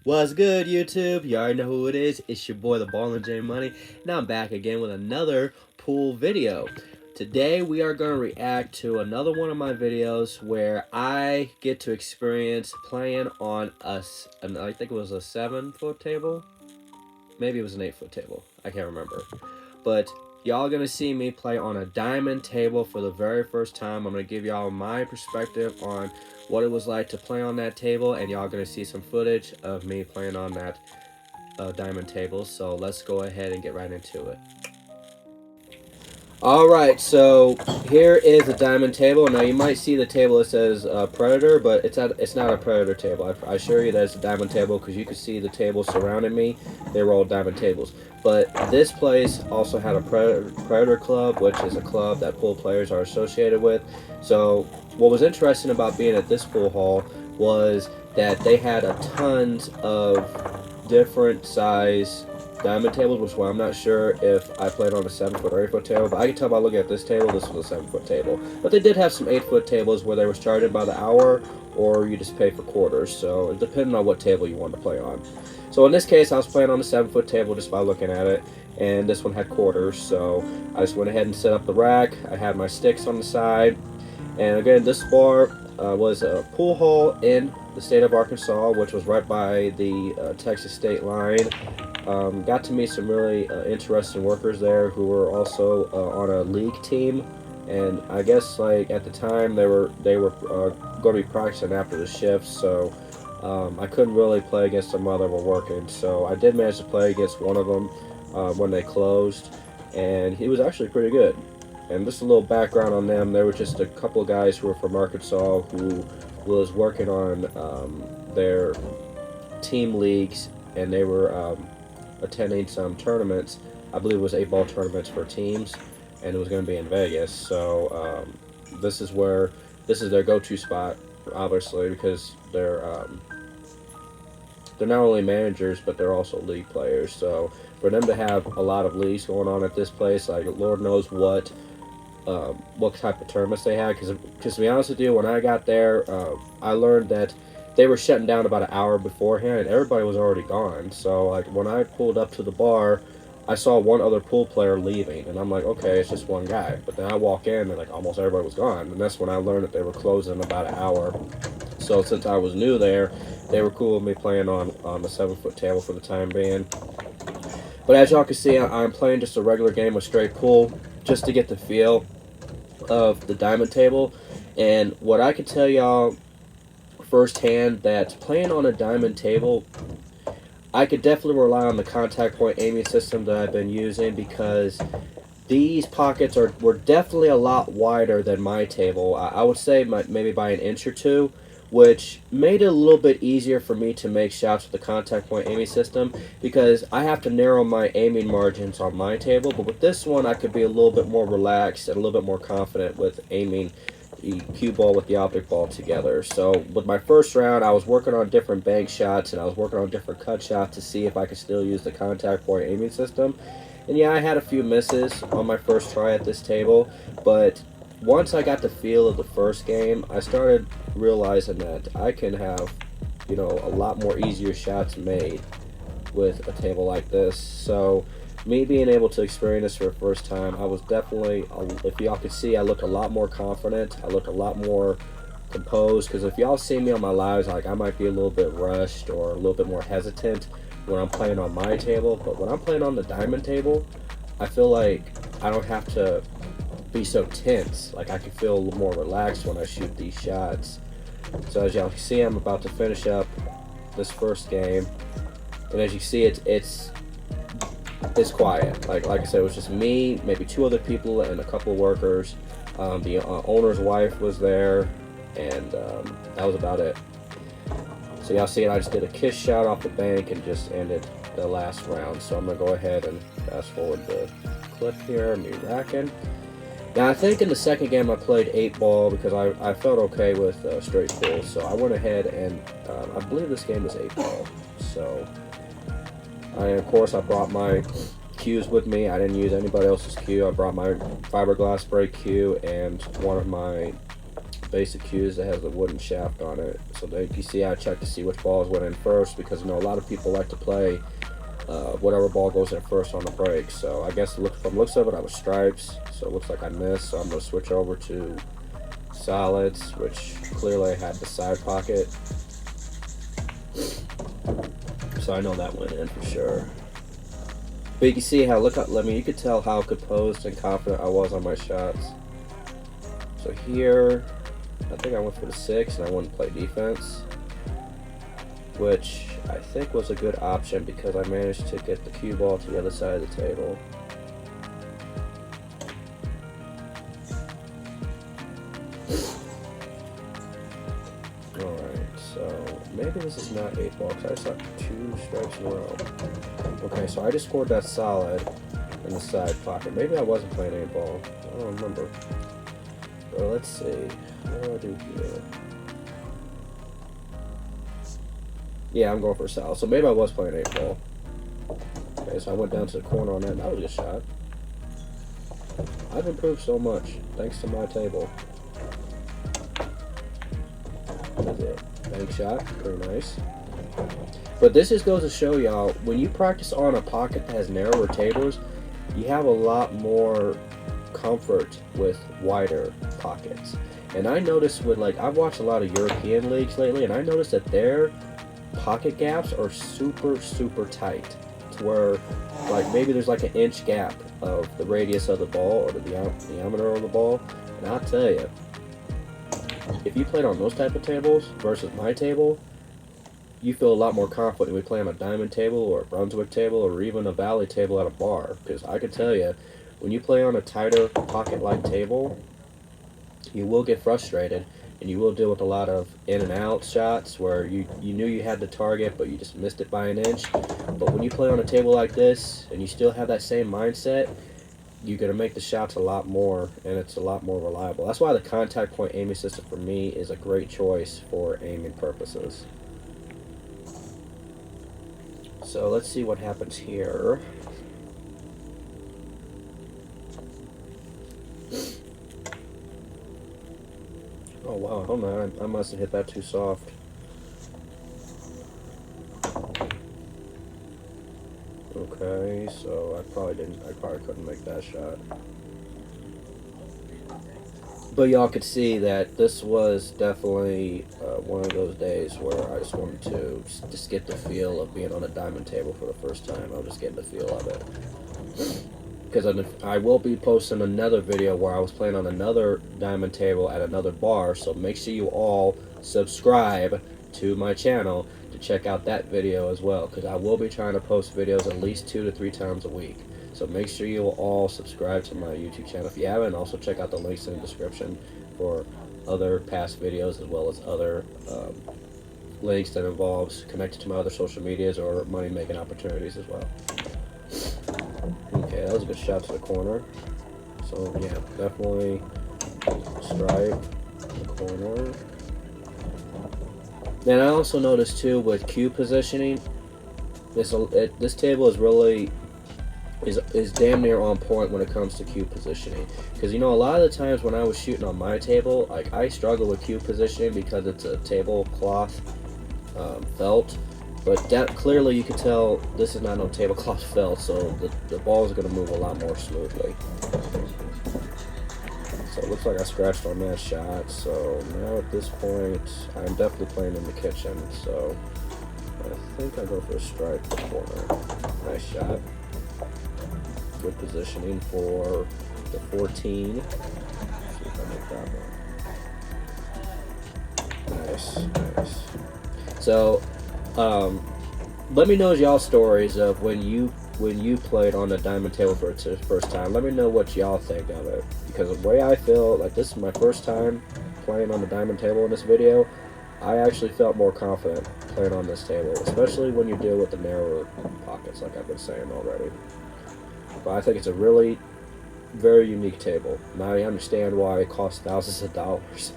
What's good, YouTube? You already know who it is. It's your boy, the Ballin' J Money. Now I'm back again with another pool video. Today we are going to react to another one of my videos where I get to experience playing on I think it was a 7-foot table. Maybe it was an 8-foot table. I can't remember. But y'all gonna see me play on a diamond table for the very first time. I'm gonna give y'all my perspective on what it was like to play on that table, and y'all gonna see some footage of me playing on that diamond table. So let's go ahead and get right into it. Alright, so here is the diamond table. Now you might see the table that says Predator, but it's not a Predator table. I assure you that it's a diamond table because you can see the tables surrounding me. They were all diamond tables. But this place also had a Predator Club, which is a club that pool players are associated with. So what was interesting about being at this pool hall was that they had a tons of different size diamond tables, which why I'm not sure if I played on a 7-foot or 8-foot table, but I can tell by looking at this table, this was a 7-foot table. But they did have some 8-foot tables where they was charging by the hour, or you just pay for quarters, so it depended on what table you wanted to play on. So in this case, I was playing on a 7-foot table just by looking at it, and this one had quarters, so I just went ahead and set up the rack. I had my sticks on the side, and again, this bar was a pool hall in the state of Arkansas, which was right by the Texas state line. Got to meet some really interesting workers there who were also on a league team, and I guess like at the time they were going to be practicing after the shift, so I couldn't really play against them while they were working. So I did manage to play against one of them when they closed, and he was actually pretty good. And just a little background on them: there were just a couple of guys who were from Arkansas who was working on their team leagues, and they were attending some tournaments. I believe it was 8-ball tournaments for teams, and it was going to be in Vegas. So this is their go-to spot, obviously, because they're not only managers, but they're also league players. So for them to have a lot of leagues going on at this place, like Lord knows what type of tournaments they had. Because to be honest with you, when I got there, I learned that they were shutting down about an hour beforehand, and everybody was already gone. So like when I pulled up to the bar, I saw one other pool player leaving, and I'm like, okay, it's just one guy. But then I walk in, and like almost everybody was gone, and that's when I learned that they were closing in about an hour. So since I was new there, they were cool with me playing on the 7-foot table for the time being. But as y'all can see, I'm playing just a regular game of straight pool just to get the feel of the diamond table. And what I can tell y'all firsthand, that playing on a diamond table, I could definitely rely on the contact point aiming system that I've been using, because these pockets were definitely a lot wider than my table. I would say maybe by an inch or two, which made it a little bit easier for me to make shots with the contact point aiming system, because I have to narrow my aiming margins on my table. But with this one, I could be a little bit more relaxed and a little bit more confident with aiming the cue ball with the optic ball together. So with my first round, I was working on different bank shots, and I was working on different cut shots to see if I could still use the contact point aiming system. And yeah, I had a few misses on my first try at this table, but once I got the feel of the first game, I started realizing that I can have, a lot more easier shots made with a table like this. So me being able to experience this for the first time, I was definitely, if y'all could see, I looked a lot more confident. I looked a lot more composed, because if y'all see me on my lives, like I might be a little bit rushed or a little bit more hesitant when I'm playing on my table. But when I'm playing on the diamond table, I feel like I don't have to be so tense. Like I can feel a little more relaxed when I shoot these shots. So as y'all can see, I'm about to finish up this first game, and as you see, it's quiet. Like I said, it was just me, maybe 2 other people, and a couple of workers. The owner's wife was there, and that was about it. So y'all see it, I just did a kiss shot off the bank and just ended the last round. So I'm going to go ahead and fast forward the clip here, me racking. Now I think in the second game I played 8-ball because I felt okay with straight pool. So I went ahead and I believe this game is 8-ball. So of course I brought my cues with me. I didn't use anybody else's cue. I brought my fiberglass break cue and one of my basic cues that has a wooden shaft on it. So that you see, I check to see which balls went in first, because a lot of people like to play whatever ball goes in first on the break. So I guess from looks of it, I was stripes. So it looks like I missed. So I'm gonna switch over to solids, which clearly I had the side pocket. So I know that went in for sure. But you can see how, you could tell how composed and confident I was on my shots. So here, I think I went for the 6 and I wouldn't play defense, which I think was a good option because I managed to get the cue ball to the other side of the table. Alright, so maybe this is not 8 ball because I just got 2 strikes in a row. Okay, so I just scored that solid in the side pocket. Maybe I wasn't playing 8 ball. I don't remember. But let's see. What do I do here? Yeah, I'm going for a solid. So maybe I was playing 8 ball. Okay, so I went down to the corner on that, and that was a good shot. I've improved so much thanks to my table. That's it. Bank shot. Pretty nice. But this just goes to show y'all, when you practice on a pocket that has narrower tables, you have a lot more comfort with wider pockets. And I noticed I've watched a lot of European leagues lately, and I noticed that their pocket gaps are super, super tight. To where, maybe there's an inch gap of the radius of the ball or the diameter of the ball. And I'll tell you, if you played on those type of tables versus my table, you feel a lot more confident when we play on a diamond table or a Brunswick table or even a Valley table at a bar. Because I can tell you, when you play on a tighter pocket-like table, you will get frustrated and you will deal with a lot of in and out shots where you knew you had the target but you just missed it by an inch. But when you play on a table like this and you still have that same mindset, you're going to make the shots a lot more, and it's a lot more reliable. That's why the contact point aiming system for me is a great choice for aiming purposes. So let's see what happens here. Oh wow, hold on, I must have hit that too soft. Okay, so I probably couldn't make that shot. But y'all could see that this was definitely one of those days where I just wanted to just get the feel of being on a diamond table for the first time. I was just getting the feel of it. Because I will be posting another video where I was playing on another diamond table at another bar, so make sure you all subscribe to my channel to check out that video as well, because I will be trying to post videos at least 2 to 3 times a week. So make sure you will all subscribe to my YouTube channel if you haven't, and also check out the links in the description for other past videos as well as other links that involves connected to my other social medias or money making opportunities as well. Okay, that was a good shot to the corner. So yeah, definitely stripe the corner. Then I also noticed too with cue positioning, this table is damn near on point when it comes to cue positioning. Because a lot of the times when I was shooting on my table, I struggle with cue positioning because it's a tablecloth felt. But clearly you can tell this is not no tablecloth felt, so the ball is going to move a lot more smoothly. So it looks like I scratched on that shot, so now at this point I'm definitely playing in the kitchen, so I think I go for a strike in the corner. Nice shot. Good positioning for the 14. Let's see if I make that one. Nice. So let me know y'all stories of when you played on the diamond table for the first time. Let me know what y'all think of it, because the way I feel, like this is my first time playing on the diamond table in this video, I actually felt more confident playing on this table, especially when you deal with the narrower pockets like I've been saying already. But I think it's a really very unique table. Now I understand why it costs thousands of dollars.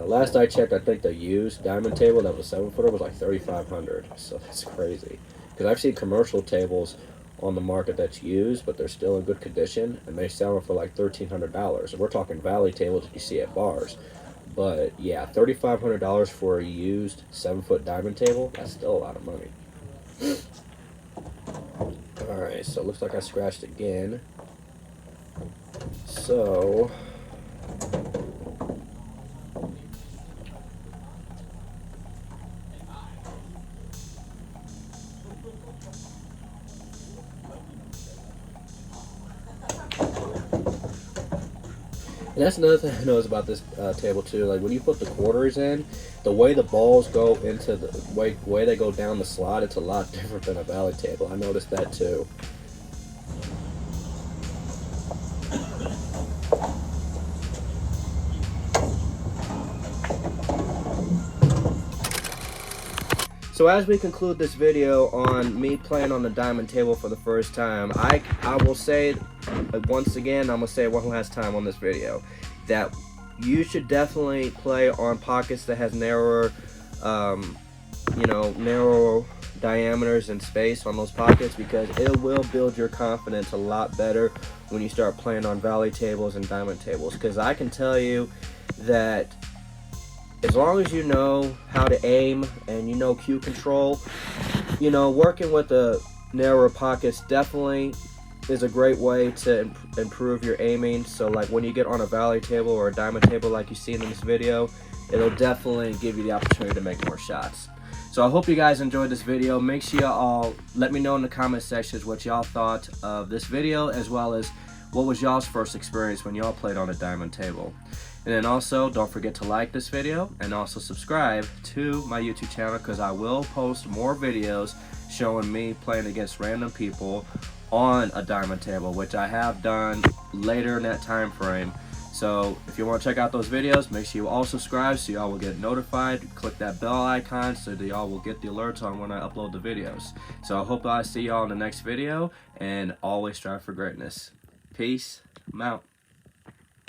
Last I checked, I think the used diamond table that was a 7-footer was like $3,500, so that's crazy. Because I've seen commercial tables on the market that's used, but they're still in good condition, and they sell them for like $1,300. And we're talking valley tables that you see at bars. But yeah, $3,500 for a used 7-foot diamond table, that's still a lot of money. Alright, so it looks like I scratched again. So and that's another thing I noticed about this table too. Like when you put the quarters in, the way the balls go into the way they go down the slot, it's a lot different than a valley table. I noticed that too. So as we conclude this video on me playing on the diamond table for the first time, I will say, once again, I'm going to say it one last time on this video, that you should definitely play on pockets that has narrower, narrow diameters and space on those pockets, because it will build your confidence a lot better when you start playing on valley tables and diamond tables. Because I can tell you that as long as you know how to aim and you know cue control, working with the narrower pockets definitely is a great way to improve your aiming. So like when you get on a valley table or a diamond table like you've seen in this video, it'll definitely give you the opportunity to make more shots. So I hope you guys enjoyed this video. Make sure y'all let me know in the comment sections what y'all thought of this video, as well as what was y'all's first experience when y'all played on a diamond table. And then also, don't forget to like this video and also subscribe to my YouTube channel, because I will post more videos showing me playing against random people on a diamond table, which I have done later in that time frame. So if you want to check out those videos, make sure you all subscribe so y'all will get notified. Click that bell icon so that y'all will get the alerts on when I upload the videos. So I hope I see y'all in the next video, and always strive for greatness. Peace. I'm out.